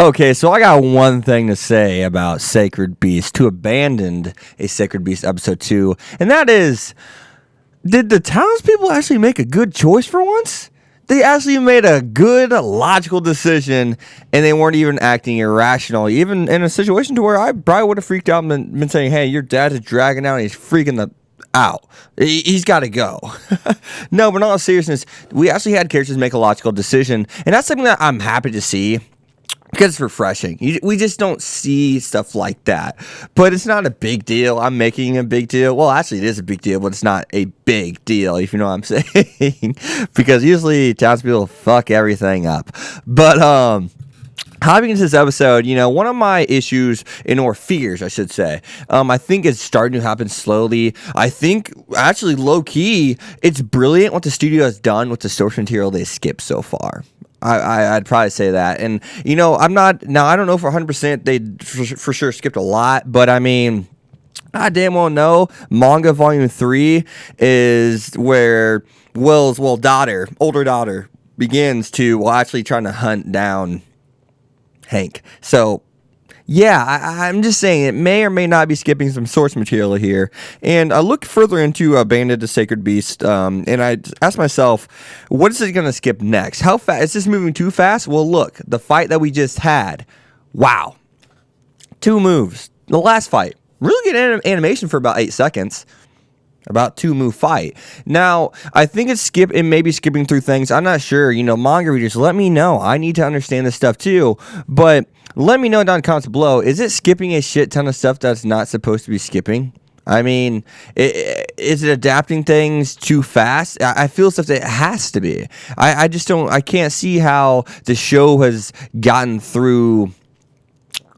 Okay, so I got one thing to say about Sacred Beast, who abandoned a Sacred Beast episode 2, and that is, did the townspeople actually make a good choice for once? They actually made a good, logical decision, and they weren't even acting irrational, even in a situation to where I probably would have freaked out and been saying, hey, your dad is dragging out and he's freaking the out. He's got to go. No, but in all seriousness, we actually had characters make a logical decision, and that's something that I'm happy to see. Because it's refreshing. We just don't see stuff like that. But it's not a big deal. I'm making a big deal. Well, actually, it is a big deal, but it's not a big deal, if you know what I'm saying. Because usually townspeople fuck everything up. But, hopping into this episode, one of my issues, or fears, I should say, I think it's starting to happen slowly. I think, actually, low-key, it's brilliant what the studio has done with the source material they skipped so far. I'd probably say that. And, I'm not, now I don't know for 100% they for sure skipped a lot, but I mean, I damn well know Manga Volume 3 is where Will's, older daughter, begins to, actually trying to hunt down Hank. So, yeah, I'm just saying it may or may not be skipping some source material here. And I look further into Abandoned to Sacred Beast, and I ask myself, what is it going to skip next? How fast? Is this moving too fast? Well, look, the fight that we just had, wow. 2 moves. The last fight, really good animation for about 8 seconds. About 2-move fight. Now, I think it may be skipping through things. I'm not sure. Manga readers, let me know. I need to understand this stuff too. But let me know down in the comments below. Is it skipping a shit ton of stuff that's not supposed to be skipping? I mean, is it adapting things too fast? I feel stuff that it has to be. I just don't. I can't see how the show has gotten through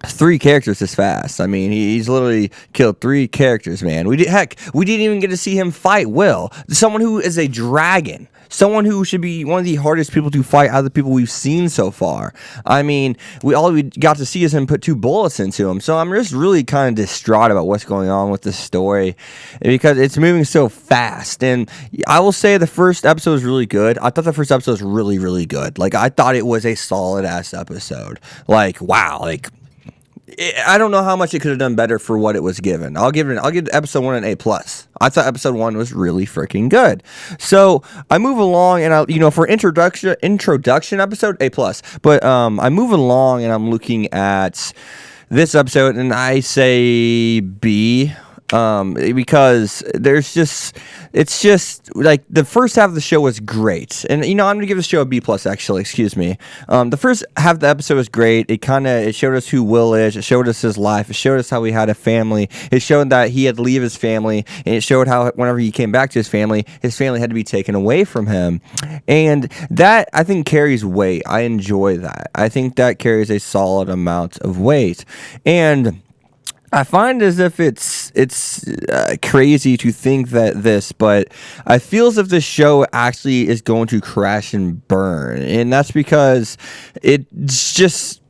3 characters this fast. I mean, he's literally killed 3 characters, man. We didn't even get to see him fight Will, someone who is a dragon, someone who should be one of the hardest people to fight out of the people we've seen so far. I mean, all we got to see is him put 2 bullets into him. So I'm just really kind of distraught about what's going on with this story because it's moving so fast. And I will say the first episode was really good. I thought the first episode was really, really good. Like, I thought it was a solid ass episode. Like, wow, like, I don't know how much it could have done better for what it was given. I'll give episode 1 an A+. I thought episode 1 was really freaking good. So I move along, and for introduction episode A+. But I move along, and I'm looking at this episode, and I say B. Because it's just like the first half of the show was great, and I'm gonna give the show a B+. Actually, excuse me. The first half of the episode was great. It showed us who Will is. It showed us his life. It showed us how he had a family. It showed that he had to leave his family, and it showed how whenever he came back to his family had to be taken away from him, and that I think carries weight. I enjoy that. I think that carries a solid amount of weight, and I find as if it's crazy to think but I feel as if this show actually is going to crash and burn, and that's because it's just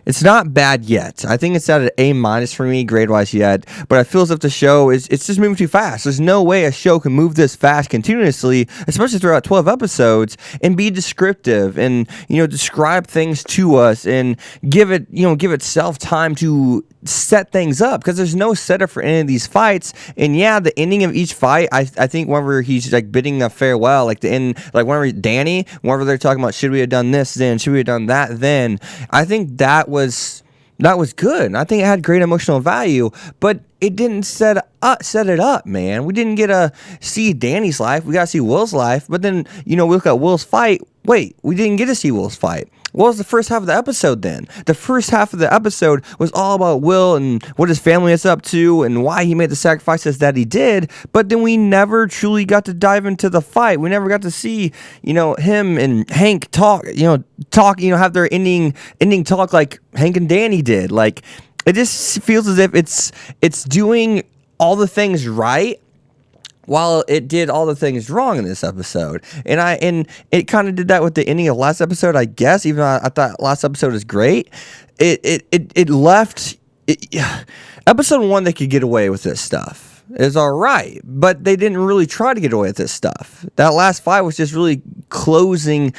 it's not bad yet. I think it's at an A- for me grade-wise yet, but I feel as if the show it's just moving too fast. There's no way a show can move this fast continuously, especially throughout 12 episodes, and be descriptive and describe things to us and give itself time to set things up, because there's no setup for any of these fights. And yeah, the ending of each fight, I think whenever he's like bidding a farewell, like the end, like whenever they're talking about should we have done this then, should we have done that then, I think that was good, and I think it had great emotional value, but it didn't set it up, man. We didn't get to see Danny's life. We got to see Will's life, but then we look at Will's fight. Wait, we didn't get to see Will's fight. What was the first half of the episode then? The first half of the episode was all about Will and what his family is up to and why he made the sacrifices that he did, but then we never truly got to dive into the fight. We never got to see, him and Hank talk, have their ending talk like Hank and Danny did. Like, it just feels as if it's doing all the things right while it did all the things wrong in this episode. And it kind of did that with the ending of last episode, I guess, even though I thought last episode was great. It left... episode 1, they could get away with this stuff. It's all right, but they didn't really try to get away with this stuff. That last fight was just really closing,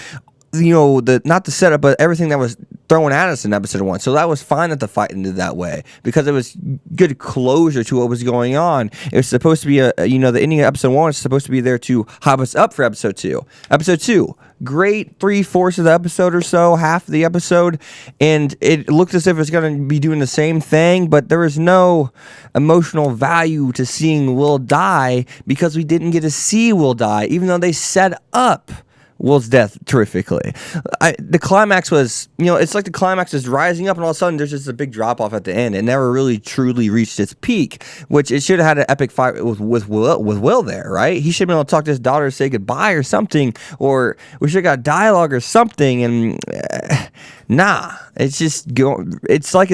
not the setup, but everything that was thrown at us in episode 1. So that was fine that the fight ended that way because it was good closure to what was going on. It was supposed to be the ending of episode 1 was supposed to be there to hype us up for episode 2. Episode 2, great 3/4 of the episode or so, half of the episode, and it looked as if it was going to be doing the same thing, but there was no emotional value to seeing Will die because we didn't get to see Will die, even though they set up Will's death terrifically. The climax was, it's like the climax is rising up and all of a sudden there's just a big drop off at the end. It never really truly reached its peak, which it should have had an epic fight with Will there, right? He should have been able to talk to his daughter, say goodbye or something, or we should have got dialogue or something, and nah, it's just it's like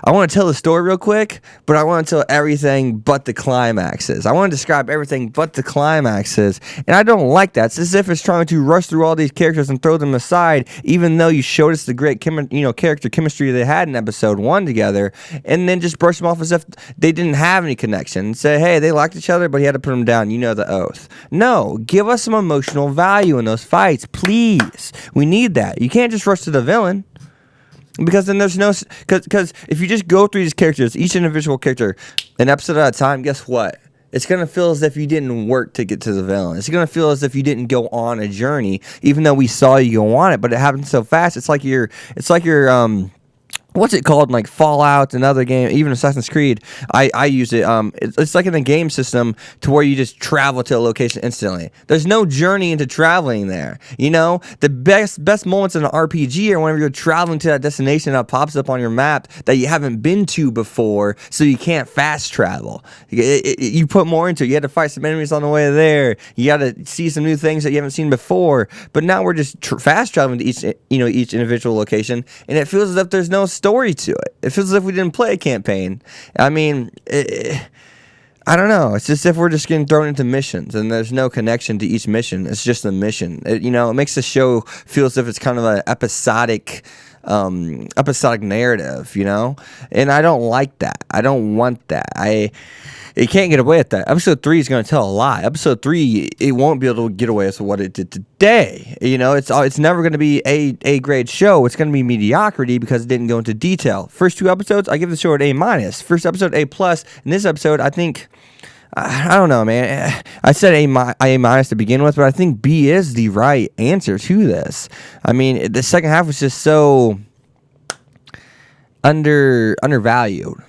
I want to tell the story real quick, but I want to tell everything but the climaxes. I want to describe everything but the climaxes, and I don't like that. It's as if it's trying to rush through all these characters and throw them aside, even though you showed us the great character chemistry they had in episode 1 together, and then just brush them off as if they didn't have any connection and say, hey, they liked each other, but he had to put them down. The oath. No, give us some emotional value in those fights, please. We need that. You can't just rush to the villain. Because then there's no... Because if you just go through these characters, each individual character, an episode at a time, guess what? It's going to feel as if you didn't work to get to the villain. It's going to feel as if you didn't go on a journey, even though we saw you go on it, but it happened so fast. It's like you're what's it called in like Fallout and other game, even Assassin's Creed. I use it. It's like in the game system to where you just travel to a location instantly. There's no journey into traveling there. The best moments in an RPG are whenever you're traveling to that destination that pops up on your map that you haven't been to before, so you can't fast travel. You put more into it. You had to fight some enemies on the way there. You got to see some new things that you haven't seen before. But now we're just fast traveling to each individual location, and it feels as if there's no story to it. It feels as if we didn't play a campaign. I mean, I don't know. It's just if we're just getting thrown into missions and there's no connection to each mission. It's just a mission. It makes the show feel as if it's kind of an episodic narrative, and I don't like that. I don't want that. It can't get away with that. Episode 3 is going to tell a lie. Episode 3, it won't be able to get away with what it did today. It's never going to be a grade show. It's going to be mediocrity because it didn't go into detail. First 2 episodes, I give the show an A-. First episode, A+. In this episode, I think... I don't know, man. I said A- to begin with, but I think B is the right answer to this. I mean, the second half was just so undervalued,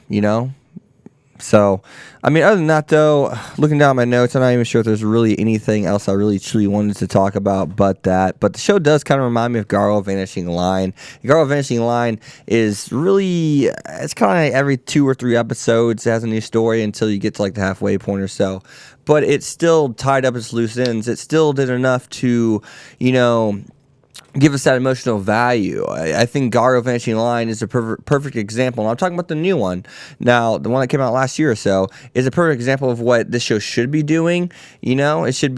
So, I mean, other than that, though, looking down my notes, I'm not even sure if there's really anything else I really truly wanted to talk about but that. But the show does kind of remind me of Garo Vanishing Line. Garo Vanishing Line is really, it's kind of like every 2 or 3 episodes, it has a new story until you get to like the halfway point or so. But it still tied up its loose ends. It still did enough to, give us that emotional value. I think Garo Vanishing Line is a perfect example. And I'm talking about the new one. Now, the one that came out last year or so is a perfect example of what this show should be doing. It should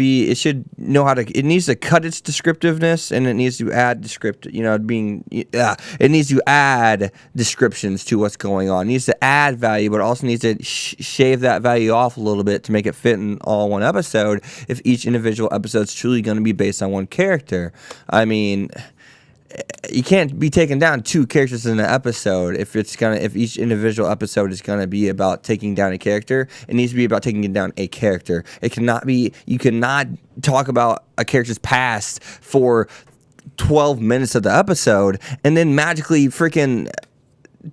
know how to, it needs to cut its descriptiveness and it needs to add it needs to add descriptions to what's going on. It needs to add value, but it also needs to shave that value off a little bit to make it fit in all one episode if each individual episode is truly going to be based on one character. I mean, you can't be taking down 2 characters in an episode if each individual episode is gonna be about taking down a character. It needs to be about taking down a character. It cannot be. You cannot talk about a character's past for 12 minutes of the episode and then magically freaking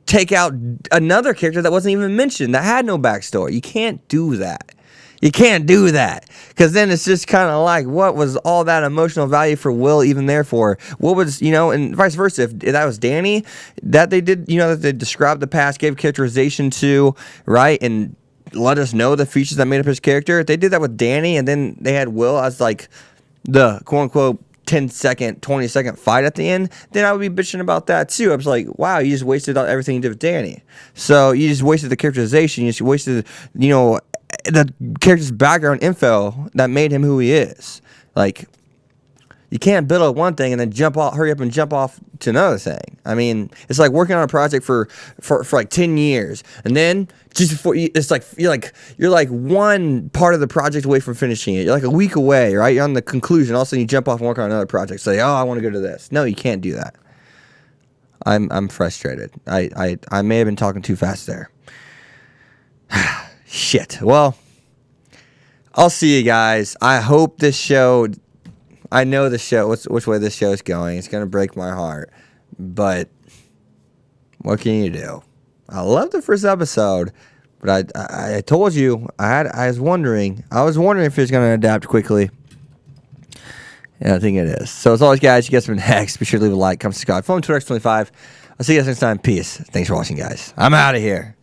take out another character that wasn't even mentioned, that had no backstory. You can't do that. You can't do that, because then it's just kind of like, what was all that emotional value for Will even there for? What was, and vice versa, if that was Danny, that they did, that they described the past, gave characterization to, right, and let us know the features that made up his character. They did that with Danny, and then they had Will as like the quote-unquote 10-second, 20-second fight at the end, then I would be bitching about that too. I was like, wow, you just wasted everything you did with Danny. So you just wasted the characterization. You just wasted, the character's background info that made him who he is. Like, you can't build up one thing and then hurry up and jump off to another thing. I mean, it's like working on a project for like 10 years, and then just before it's like you're like one part of the project away from finishing it. You're like a week away, right? You're on the conclusion. All of a sudden, you jump off and work on another project. Say, oh, I want to go to this. No, you can't do that. I'm frustrated. I may have been talking too fast there. Shit. Well, I'll see you guys. I hope this show. I know the show. Which way this show is going. It's gonna break my heart, but what can you do? I love the first episode, but I told you I was wondering if it's gonna adapt quickly. And I think it is. So as always, guys, you guys have been next. Be sure to leave a like, comment, subscribe. Follow me on Twitter, X25. I'll see you guys next time. Peace. Thanks for watching, guys. I'm out of here.